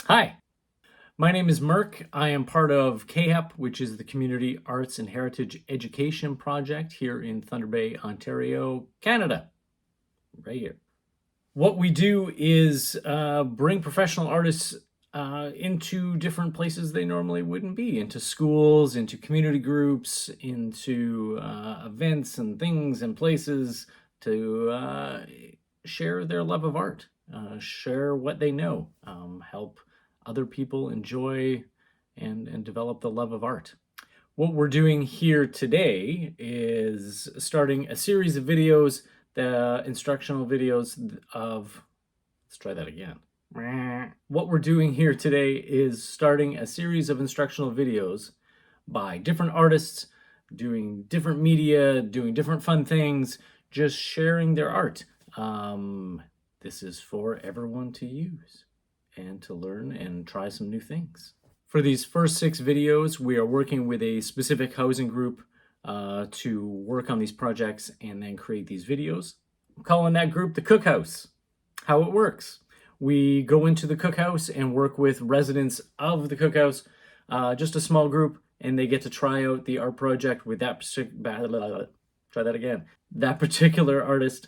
Hi, my name is Merck. I am part of CAHEP, which is the Community Arts and Heritage Education Project here in Thunder Bay, Ontario, Canada, right here. What we do is bring professional artists into different places they normally wouldn't be, into schools, into community groups, into events and things and places to share their love of art, share what they know, help other people enjoy and develop the love of art. What we're doing here today is starting a series of videos, the instructional videos of, let's try that again. What we're doing here today is starting a series of instructional videos by different artists, doing different media, doing different fun things, just sharing their art. This is for everyone to use and to learn and try some new things. For these first 6 videos, we are working with a specific housing group to work on these projects and then create these videos. I'm calling that group the Cookhouse. How it works. We go into the cookhouse and work with residents of the cookhouse, just a small group, and they get to try out the art project with that that particular artist.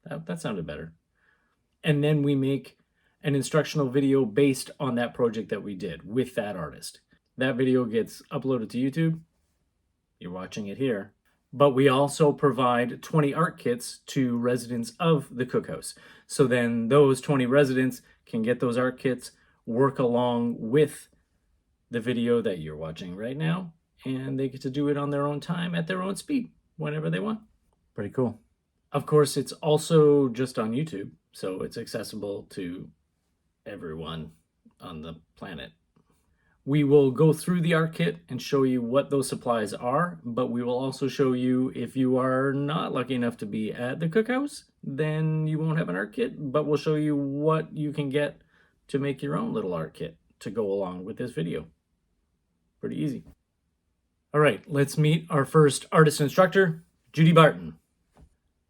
That sounded better. And then we make an instructional video based on that project that we did with that artist. That video gets uploaded to YouTube. You're watching it here. But we also provide 20 art kits to residents of the cookhouse. So then those 20 residents can get those art kits, work along with the video that you're watching right now, and they get to do it on their own time at their own speed, whenever they want. Pretty cool. Of course, it's also just on YouTube, so it's accessible to everyone on the planet. We will go through the art kit and show you what those supplies are, but we will also show you, if you are not lucky enough to be at the cookhouse, then you won't have an art kit, but we'll show you what you can get to make your own little art kit to go along with this video. Pretty easy. All right, let's meet our first artist instructor, Judy Barton.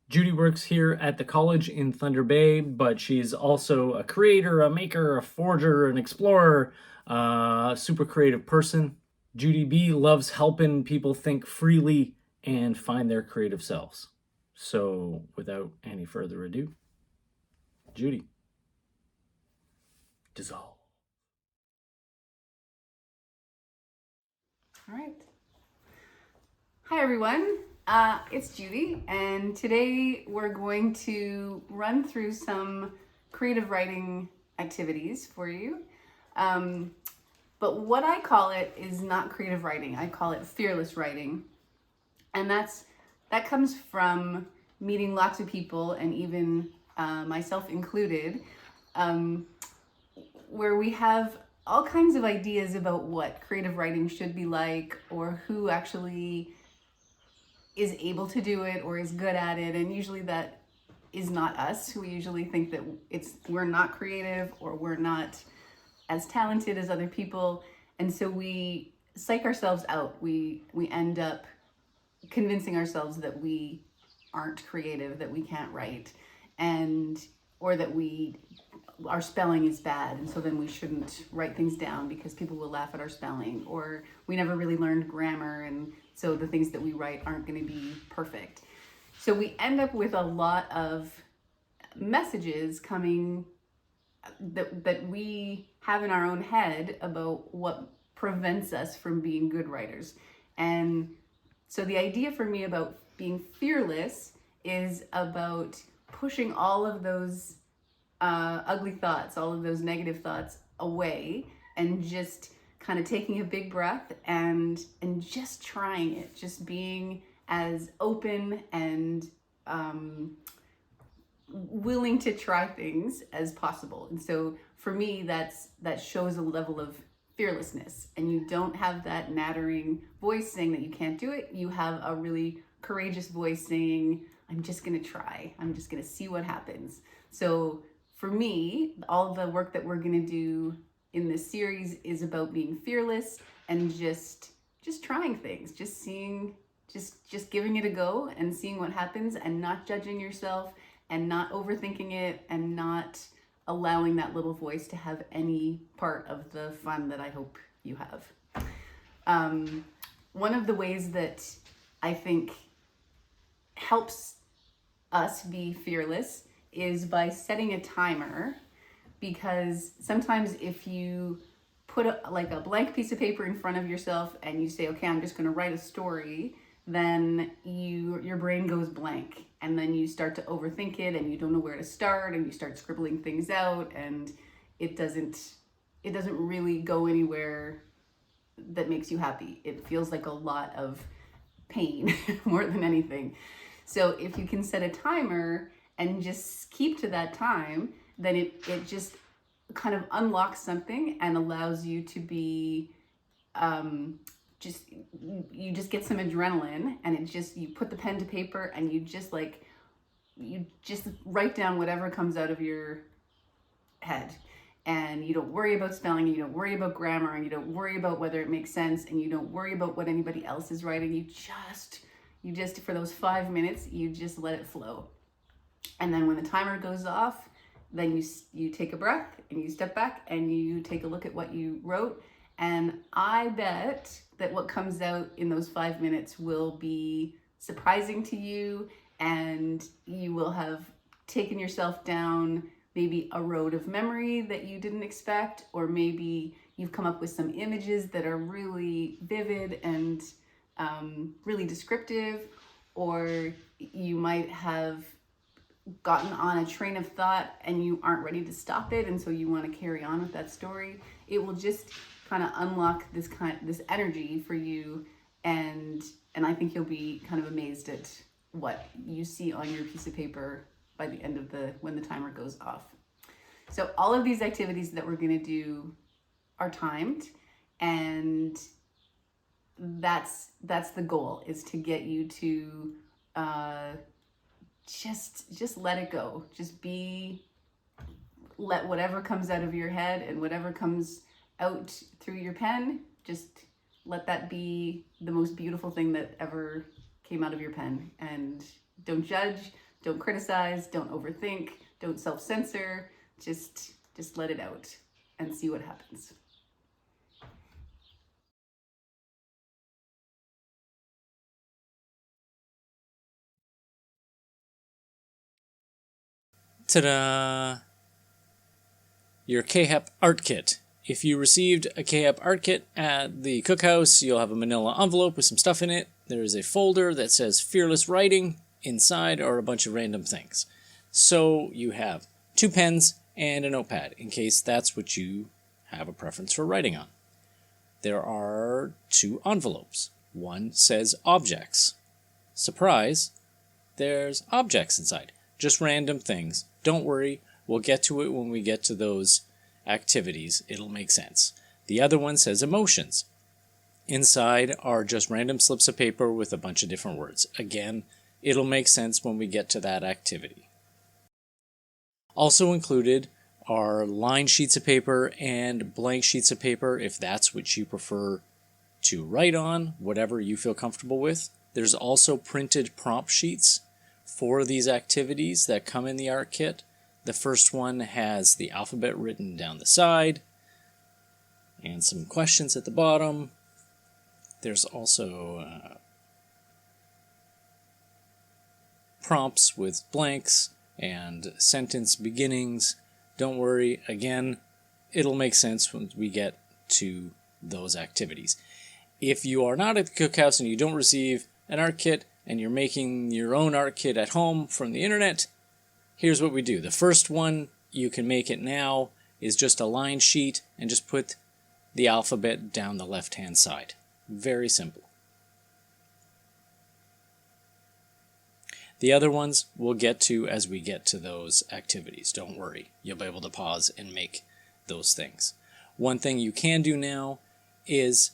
Judy works here at the college in Thunder Bay, but she's also a creator, a maker, a forger, an explorer, super creative person. Judy B loves helping people think freely and find their creative selves. So without any further ado, Judy. Dissolve. All right. Hi, everyone. It's Judy, and today we're going to run through some creative writing activities for you. But what I call it is not creative writing. I call it fearless writing. And that comes from meeting lots of people, and even myself included, where we have all kinds of ideas about what creative writing should be like, or who actually is able to do it or is good at it. And usually that is not us. We usually think that we're not creative, or we're not as talented as other people. And so we psych ourselves out. We end up convincing ourselves that we aren't creative, that we can't write, or that our spelling is bad, and so then we shouldn't write things down because people will laugh at our spelling, or we never really learned grammar, and so the things that we write aren't going to be perfect. So we end up with a lot of messages coming that we have in our own head about what prevents us from being good writers. And so the idea for me about being fearless is about pushing all of those ugly thoughts, all of those negative thoughts away, and just kind of taking a big breath and just trying it, just being as open and willing to try things as possible. And so for me, that shows a level of fearlessness, and you don't have that nattering voice saying that you can't do it. You have a really courageous voice saying, I'm just going to try. I'm just going to see what happens. So for me, all the work that we're going to do in this series is about being fearless and just trying things, just seeing, just giving it a go and seeing what happens, and not judging yourself and not overthinking it and not allowing that little voice to have any part of the fun that I hope you have. One of the ways that I think helps us be fearless is by setting a timer, because sometimes if you put like a blank piece of paper in front of yourself and you say, okay, I'm just going to write a story, then your brain goes blank, and then you start to overthink it and you don't know where to start, and you start scribbling things out, and it doesn't really go anywhere that makes you happy. It feels like a lot of pain more than anything. So if you can set a timer and just keep to that time, then it just kind of unlocks something and allows you to be you just get some adrenaline, and you put the pen to paper and you just write down whatever comes out of your head, and you don't worry about spelling, and you don't worry about grammar, and you don't worry about whether it makes sense, and you don't worry about what anybody else is writing. You just for those 5 minutes, you just let it flow. And then when the timer goes off, then you take a breath and you step back and you take a look at what you wrote. And I bet that what comes out in those 5 minutes will be surprising to you, and you will have taken yourself down maybe a road of memory that you didn't expect, or maybe you've come up with some images that are really vivid and really descriptive, or you might have gotten on a train of thought and you aren't ready to stop it, and so you want to carry on with that story. It will just kind of unlock this energy for you, and I think you'll be kind of amazed at what you see on your piece of paper by the end of when the timer goes off. So all of these activities that we're going to do are timed, and that's the goal, is to get you to just let it go. Let whatever comes out of your head and whatever comes out through your pen, just let that be the most beautiful thing that ever came out of your pen. And don't judge, don't criticize, don't overthink, don't self-censor. Just let it out and see what happens. Ta-da! Your CAHEP art kit. If you received a CAHEP art kit at the cookhouse, you'll have a manila envelope with some stuff in it. There is a folder that says Fearless Writing. Inside are a bunch of random things. So you have 2 pens and a notepad, in case that's what you have a preference for writing on. There are 2 envelopes. One says Objects. Surprise, there's objects inside. Just random things. Don't worry, we'll get to it when we get to those activities. It'll make sense. The other one says Emotions. Inside are just random slips of paper with a bunch of different words. Again, it'll make sense when we get to that activity. Also included are lined sheets of paper and blank sheets of paper, if that's what you prefer to write on, whatever you feel comfortable with. There's also printed prompt sheets for these activities that come in the art kit. The first one has the alphabet written down the side and some questions at the bottom. There's also prompts with blanks and sentence beginnings. Don't worry, again, it'll make sense when we get to those activities. If you are not at the cookhouse and you don't receive an art kit and you're making your own art kit at home from the internet, here's what we do. The first one, you can make it now, is just a line sheet and just put the alphabet down the left-hand side. Very simple. The other ones we'll get to as we get to those activities. Don't worry. You'll be able to pause and make those things. One thing you can do now is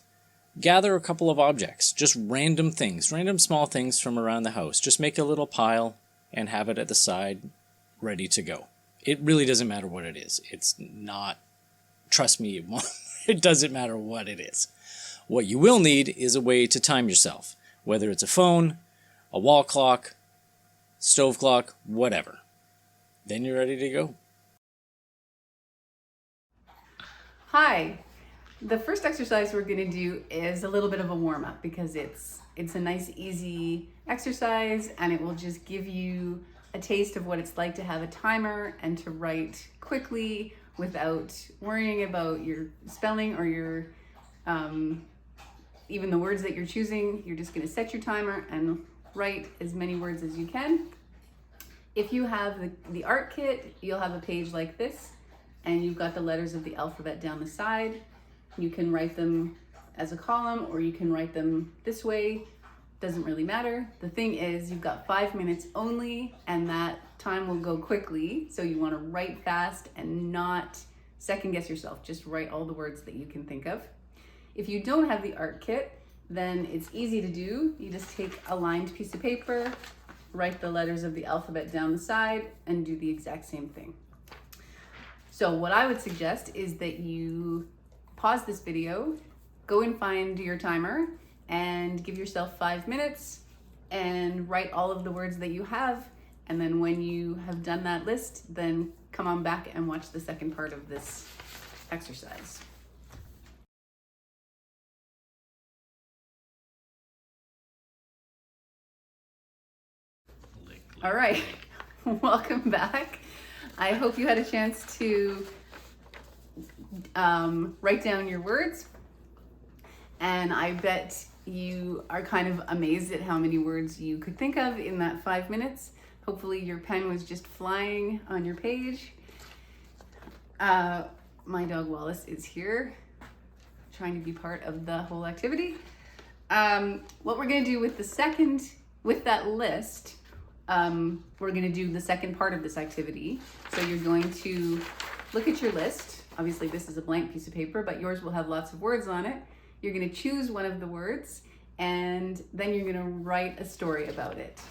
gather a couple of objects, just random things, random small things from around the house. Just make a little pile and have it at the side, ready to go. It really doesn't matter what it is. It's not, trust me, it doesn't matter what it is. What you will need is a way to time yourself, whether it's a phone, a wall clock, stove clock, whatever. Then you're ready to go. Hi. The first exercise we're going to do is a little bit of a warm-up because it's a nice easy exercise, and it will just give you a taste of what it's like to have a timer and to write quickly without worrying about your spelling or your even the words that you're choosing. You're just going to set your timer and write as many words as you can. If you have the art kit, you'll have a page like this, and you've got the letters of the alphabet down the side. You can write them as a column, or you can write them this way. Doesn't really matter. The thing is, you've got 5 minutes only, and that time will go quickly. So you want to write fast and not second guess yourself. Just write all the words that you can think of. If you don't have the art kit, then it's easy to do. You just take a lined piece of paper, write the letters of the alphabet down the side, and do the exact same thing. So what I would suggest is that you pause this video, go and find your timer, and give yourself 5 minutes and write all of the words that you have. And then when you have done that list, then come on back and watch the second part of this exercise. All right, welcome back. I hope you had a chance to write down your words, and I bet you are kind of amazed at how many words you could think of in that 5 minutes. Hopefully your pen was just flying on your page. My dog Wallace is here, trying to be part of the whole activity. What we're gonna do with that list, we're gonna do the second part of this activity. So you're going to look at your list. Obviously this is a blank piece of paper, but yours will have lots of words on it. You're gonna choose one of the words, and then you're gonna write a story about it.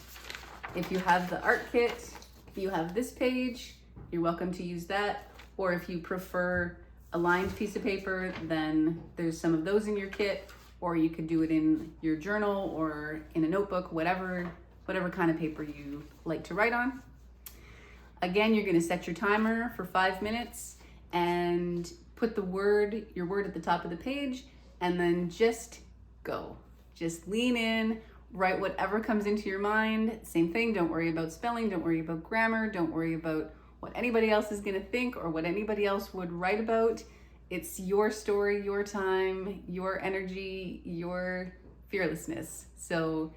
If you have the art kit, you have this page, you're welcome to use that. Or if you prefer a lined piece of paper, then there's some of those in your kit, or you could do it in your journal or in a notebook, whatever kind of paper you like to write on. Again, you're gonna set your timer for 5 minutes and put your word at the top of the page, and then just go. Just lean in, write whatever comes into your mind. Same thing, don't worry about spelling, don't worry about grammar, don't worry about what anybody else is gonna think or what anybody else would write about. It's your story, your time, your energy, your fearlessness. So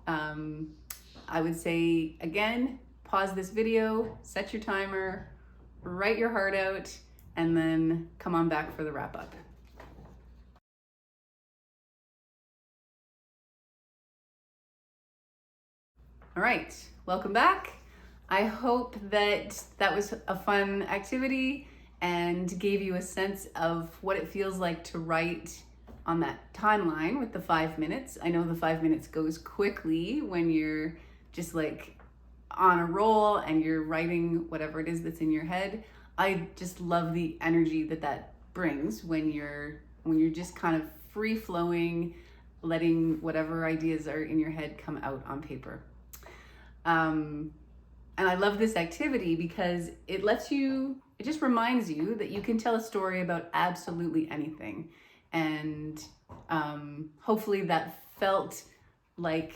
I would say, again, pause this video, set your timer, write your heart out, and then come on back for the wrap up. All right, welcome back. I hope that was a fun activity and gave you a sense of what it feels like to write on that timeline with the 5 minutes. I know the 5 minutes goes quickly when you're just like on a roll and you're writing whatever it is that's in your head. I just love the energy that brings when you're just kind of free flowing, letting whatever ideas are in your head come out on paper. And I love this activity because it just reminds you that you can tell a story about absolutely anything. And hopefully that felt like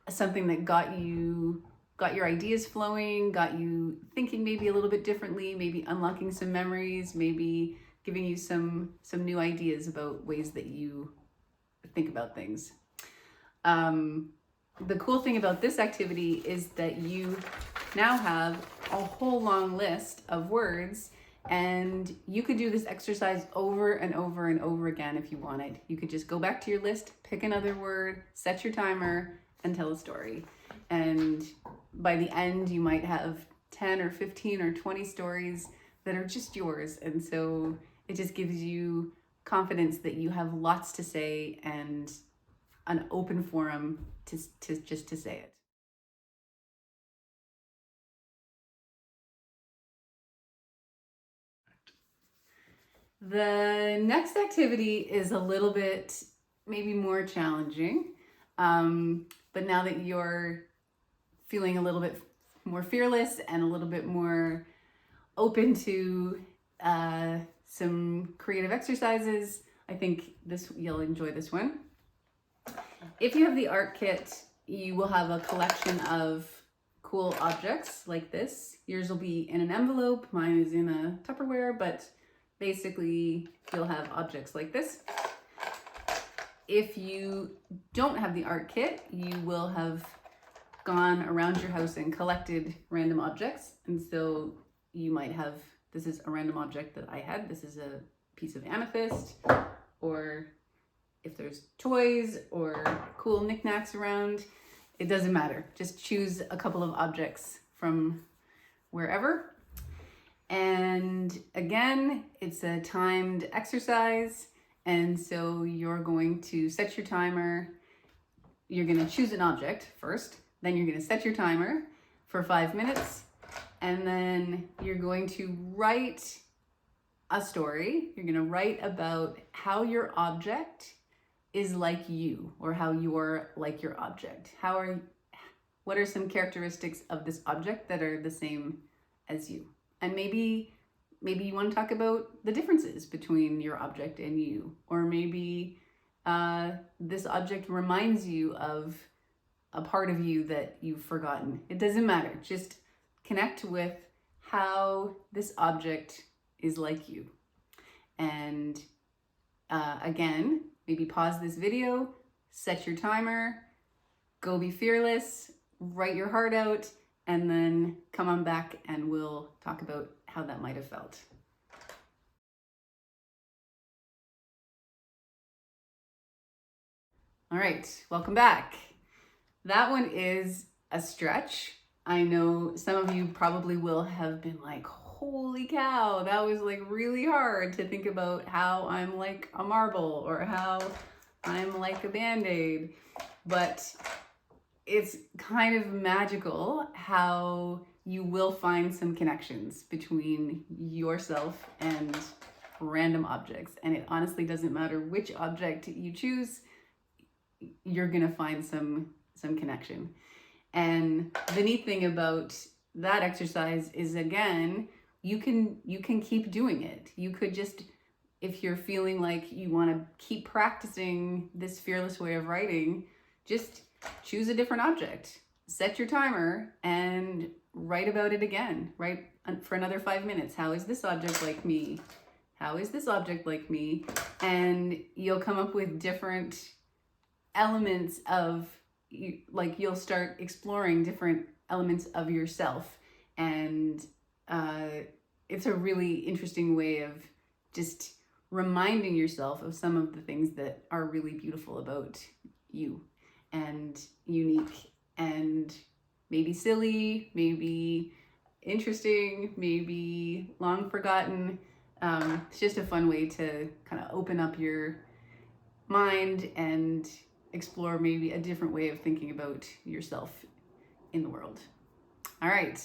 something that got your ideas flowing, got you thinking maybe a little bit differently, maybe unlocking some memories, maybe giving you some new ideas about ways that you think about things. The cool thing about this activity is that you now have a whole long list of words, and you could do this exercise over and over and over again if you wanted. You could just go back to your list, pick another word, set your timer, and tell a story. And by the end, you might have 10 or 15 or 20 stories that are just yours. And so it just gives you confidence that you have lots to say and an open forum to just to say it. The next activity is a little bit maybe more challenging, but now that you're feeling a little bit more fearless and a little bit more open to some creative exercises, I think you'll enjoy this one. If you have the art kit, you will have a collection of cool objects like this. Yours will be in an envelope, mine is in a Tupperware, but basically you'll have objects like this. If you don't have the art kit, you will have gone around your house and collected random objects. And so you might have, this is a random object that I had. This is a piece of amethyst, or if there's toys or cool knickknacks around, it doesn't matter. Just choose a couple of objects from wherever. And again, it's a timed exercise. And so you're going to set your timer. You're going to choose an object first, then you're going to set your timer for 5 minutes. And then you're going to write a story. You're going to write about how your object is like you, or how you're like your object. What are some characteristics of this object that are the same as you? And maybe you want to talk about the differences between your object and you, or maybe this object reminds you of a part of you that you've forgotten. It doesn't matter. Just connect with how this object is like you. And again, maybe pause this video, set your timer, go be fearless, write your heart out, and then come on back and we'll talk about how that might have felt. All right, welcome back. That one is a stretch. I know some of you probably will have been like, holy cow, that was like really hard to think about how I'm like a marble or how I'm like a Band-Aid, but it's kind of magical how you will find some connections between yourself and random objects. And it honestly doesn't matter which object you choose, you're gonna find some connection. And the neat thing about that exercise is, again, you can keep doing it. You could just, if you're feeling like you want to keep practicing this fearless way of writing, just choose a different object, set your timer, and write about it again. Write for another 5 minutes. How is this object like me? How is this object like me? And you'll come up with different elements of, like, you'll start exploring different elements of yourself. And it's a really interesting way of just reminding yourself of some of the things that are really beautiful about you and unique and maybe silly, maybe interesting, maybe long forgotten. It's just a fun way to kind of open up your mind and explore maybe a different way of thinking about yourself in the world. All right.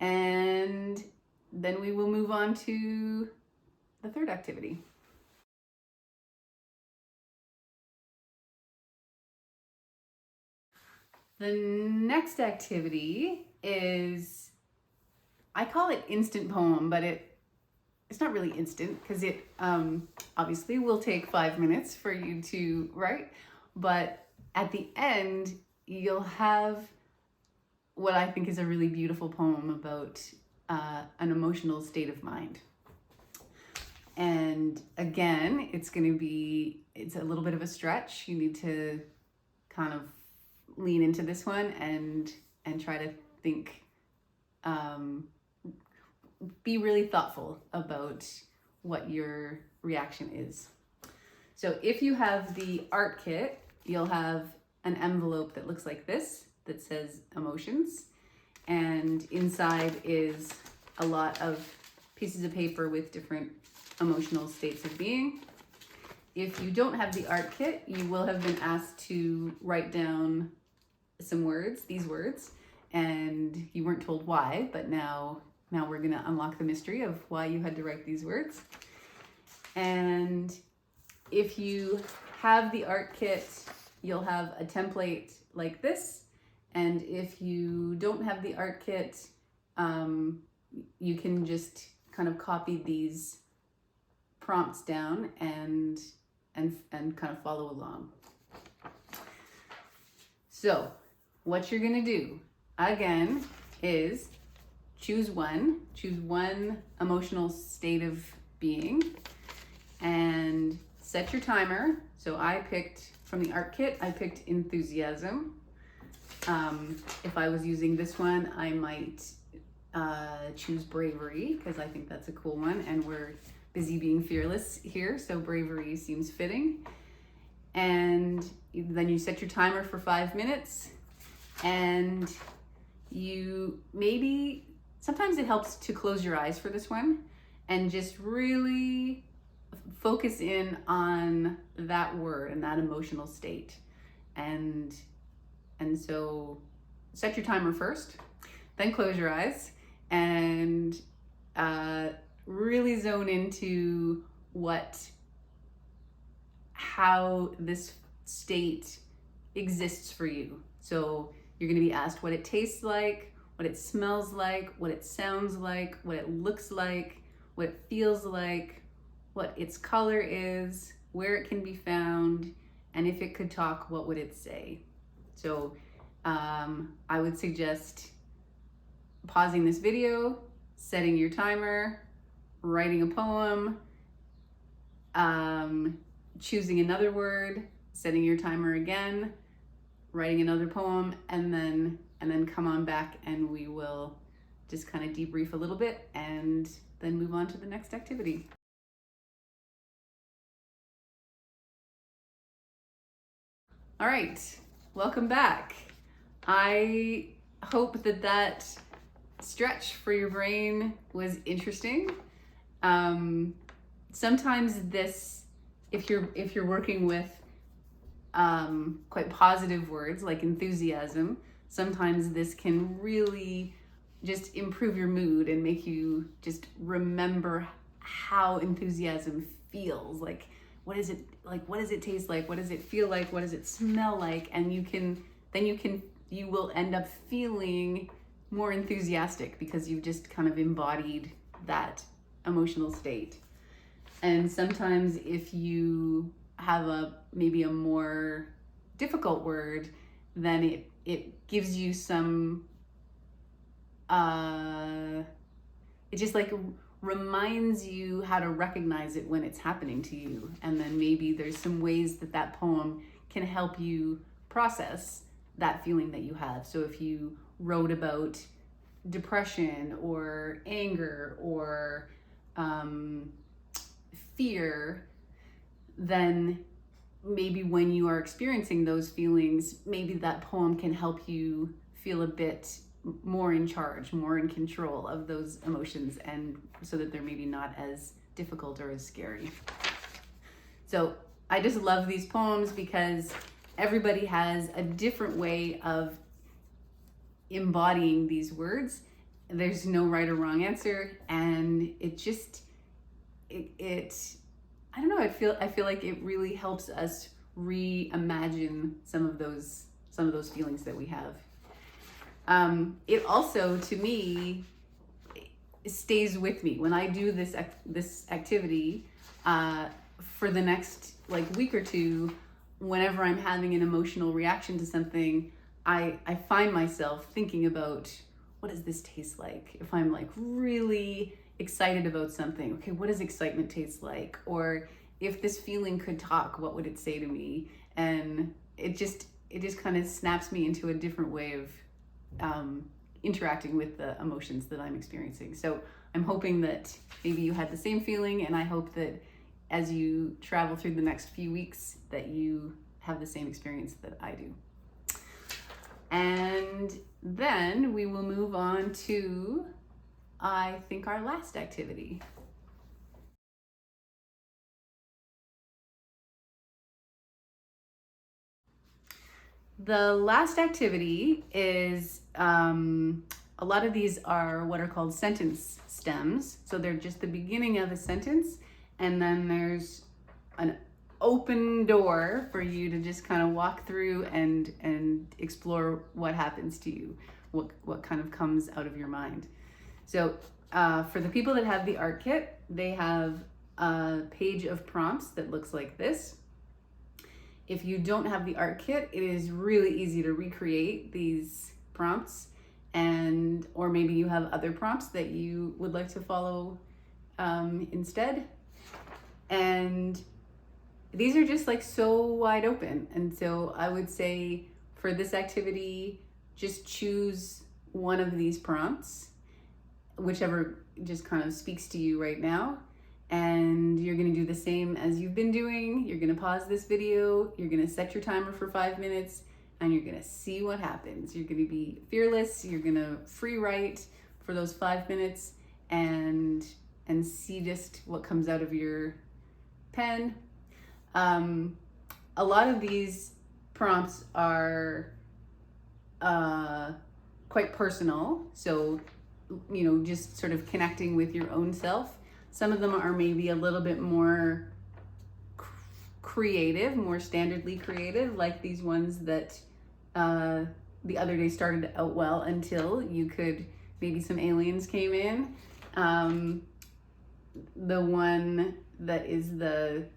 And then we will move on to the third activity. The next activity is, I call it instant poem, but it's not really instant because it obviously will take 5 minutes for you to write, but at the end you'll have what I think is a really beautiful poem about an emotional state of mind. And again, it's a little bit of a stretch. You need to kind of lean into this one and try to think, be really thoughtful about what your reaction is. So if you have the art kit, you'll have an envelope that looks like this, that says emotions, and inside is a lot of pieces of paper with different emotional states of being. If you don't have the art kit, you will have been asked to write down some words, these words, and you weren't told why, but now we're gonna unlock the mystery of why you had to write these words. And if you have the art kit, you'll have a template like this. And if you don't have the art kit, you can just kind of copy these prompts down and kind of follow along. So what you're gonna do again is choose one emotional state of being and set your timer. So I picked, from the art kit, I picked enthusiasm. If I was using this one, I might choose bravery, because I think that's a cool one, and we're busy being fearless here, so bravery seems fitting. And then you set your timer for 5 minutes, and sometimes it helps to close your eyes for this one and just really focus in on that word and that emotional state. And so set your timer first, then close your eyes and really zone into how this state exists for you. So you're going to be asked what it tastes like, what it smells like, what it sounds like, what it looks like, what it feels like, what its color is, where it can be found, and if it could talk, what would it say? So I would suggest pausing this video, setting your timer, writing a poem, choosing another word, setting your timer again, writing another poem, and then come on back and we will just kind of debrief a little bit and then move on to the next activity. All right, welcome back. I hope that stretch for your brain was interesting. Sometimes this, if you're working with quite positive words like enthusiasm, sometimes this can really just improve your mood and make you just remember how enthusiasm feels. Like, what is it like? What does it taste like? What does it feel like? What does it smell like? And you will end up feeling more enthusiastic because you've just kind of embodied that emotional state. And sometimes if you have maybe a more difficult word, then it gives you some, it just like reminds you how to recognize it when it's happening to you. And then maybe there's some ways that poem can help you process that feeling that you have. So if you wrote about depression or anger or fear, then maybe when you are experiencing those feelings, maybe that poem can help you feel a bit more in charge, more in control of those emotions, and so that they're maybe not as difficult or as scary. So I just love these poems because everybody has a different way of embodying these words. There's no right or wrong answer, and it I don't know, I feel like it really helps us reimagine some of those feelings that we have. It also, to me, stays with me when I do this activity for the next week or two. Whenever I'm having an emotional reaction to something, I find myself thinking about, what does this taste like? If I'm really excited about something, okay, what does excitement taste like? Or if this feeling could talk, what would it say to me? And it just kind of snaps me into a different way of interacting with the emotions that I'm experiencing. So I'm hoping that maybe you had the same feeling, and I hope that as you travel through the next few weeks that you have the same experience that I do. And then we will move on to, I think, our last activity. The last activity is, a lot of these are what are called sentence stems. So they're just the beginning of a sentence, and then there's an open door for you to just kind of walk through and explore what happens to you, what kind of comes out of your mind. So for the people that have the art kit, they have a page of prompts that looks like this. If you don't have the art kit, it is really easy to recreate these prompts, and or maybe you have other prompts that you would like to follow instead. And these are just like so wide open. And so I would say for this activity, just choose one of these prompts, whichever just kind of speaks to you right now. And you're gonna do the same as you've been doing. You're gonna pause this video, you're gonna set your timer for 5 minutes, and you're gonna see what happens. You're gonna be fearless, you're gonna free write for those 5 minutes and see just what comes out of your pen. A lot of these prompts are quite personal, so just sort of connecting with your own self. Some of them are maybe a little bit more creative, more standardly creative, like these ones that the other day started out well until maybe some aliens came in. The one that is the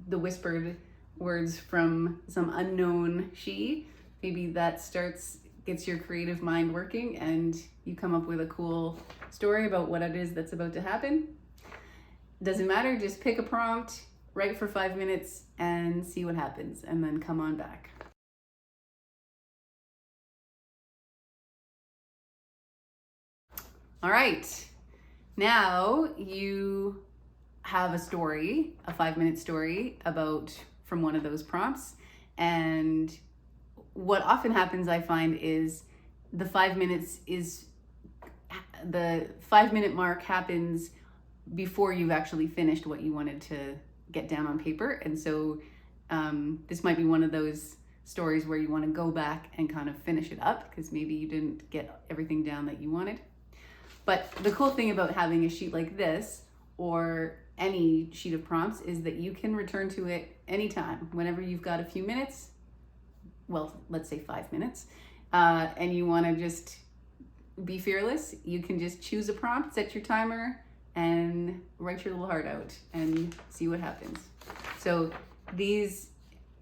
whispered words from some unknown she, maybe that gets your creative mind working and you come up with a cool story about what it is that's about to happen. Doesn't matter, just pick a prompt, write for 5 minutes and see what happens, and then come on back. All right, now you have a story, a 5-minute story from one of those prompts. And what often happens, I find, is the 5-minute mark happens before you've actually finished what you wanted to get down on paper. And so this might be one of those stories where you want to go back and kind of finish it up because maybe you didn't get everything down that you wanted. But the cool thing about having a sheet like this, or any sheet of prompts, is that you can return to it anytime, whenever you've got a few minutes, well, let's say 5 minutes, and you want to just be fearless. You can just choose a prompt, set your timer, and write your little heart out and see what happens. So these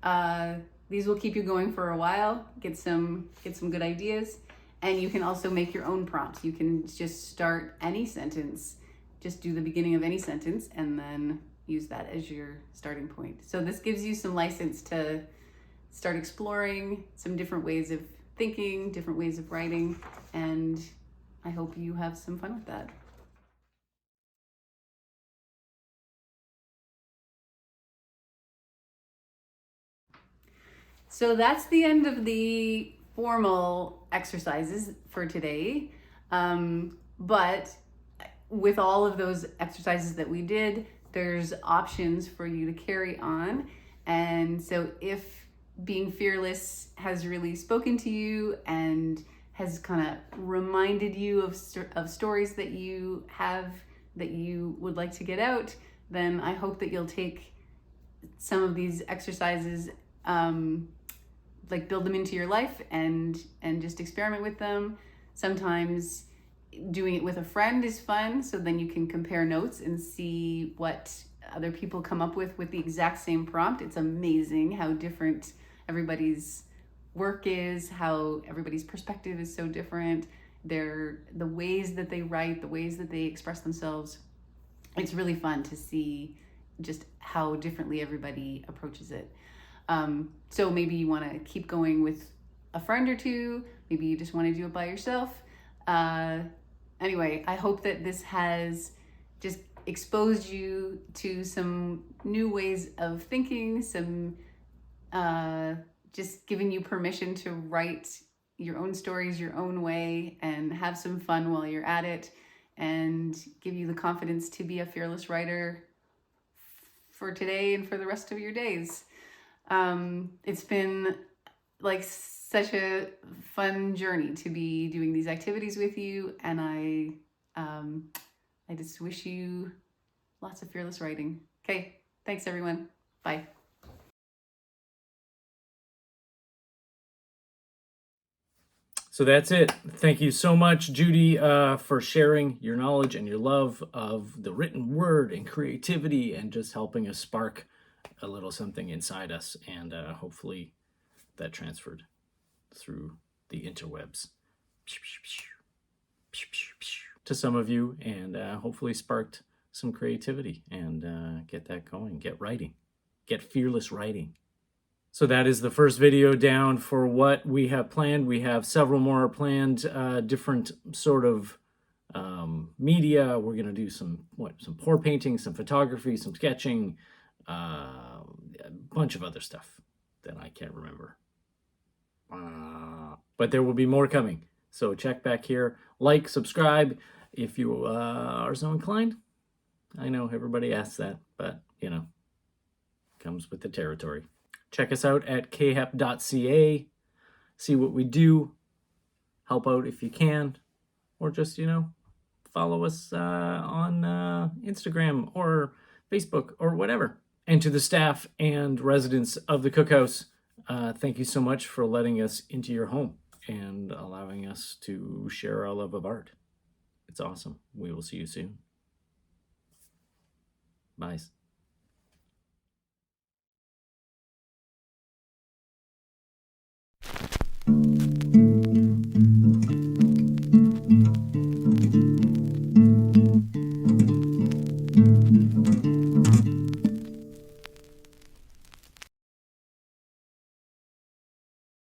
will keep you going for a while, get some good ideas. And you can also make your own prompts. You can just start any sentence, just do the beginning of any sentence, and then use that as your starting point. So this gives you some license to start exploring some different ways of thinking, different ways of writing, and I hope you have some fun with that. So that's the end of the formal exercises for today. But with all of those exercises that we did, there's options for you to carry on. And so if being fearless has really spoken to you and has kind of reminded you of stories that you have that you would like to get out, then I hope that you'll take some of these exercises, like build them into your life and just experiment with them. Sometimes doing it with a friend is fun, so then you can compare notes and see what other people come up with the exact same prompt. It's amazing how different everybody's work is, how everybody's perspective is so different. The ways that they write, the ways that they express themselves. It's really fun to see just how differently everybody approaches it. So maybe you want to keep going with a friend or two. Maybe you just want to do it by yourself. Anyway, I hope that this has just exposed you to some new ways of thinking, some just giving you permission to write your own stories your own way and have some fun while you're at it, and give you the confidence to be a fearless writer for today and for the rest of your days. It's been like such a fun journey to be doing these activities with you, and I just wish you lots of fearless writing. Okay, thanks everyone. Bye. So that's it. Thank you so much, Judy, for sharing your knowledge and your love of the written word and creativity and just helping us spark a little something inside us. And hopefully that transferred through the interwebs to some of you, and hopefully sparked some creativity and get that going. Get writing. Get fearless writing. So that is the first video down for what we have planned. We have several more planned, different sort of media. We're going to do some pour painting, some photography, some sketching, a bunch of other stuff that I can't remember. But there will be more coming. So check back here, like, subscribe if you are so inclined. I know everybody asks that, but you know, comes with the territory. Check us out at CAHEP.ca. See what we do. Help out if you can. Or just, you know, follow us on Instagram or Facebook or whatever. And to the staff and residents of the Cookhouse, thank you so much for letting us into your home and allowing us to share our love of art. It's awesome. We will see you soon. Bye.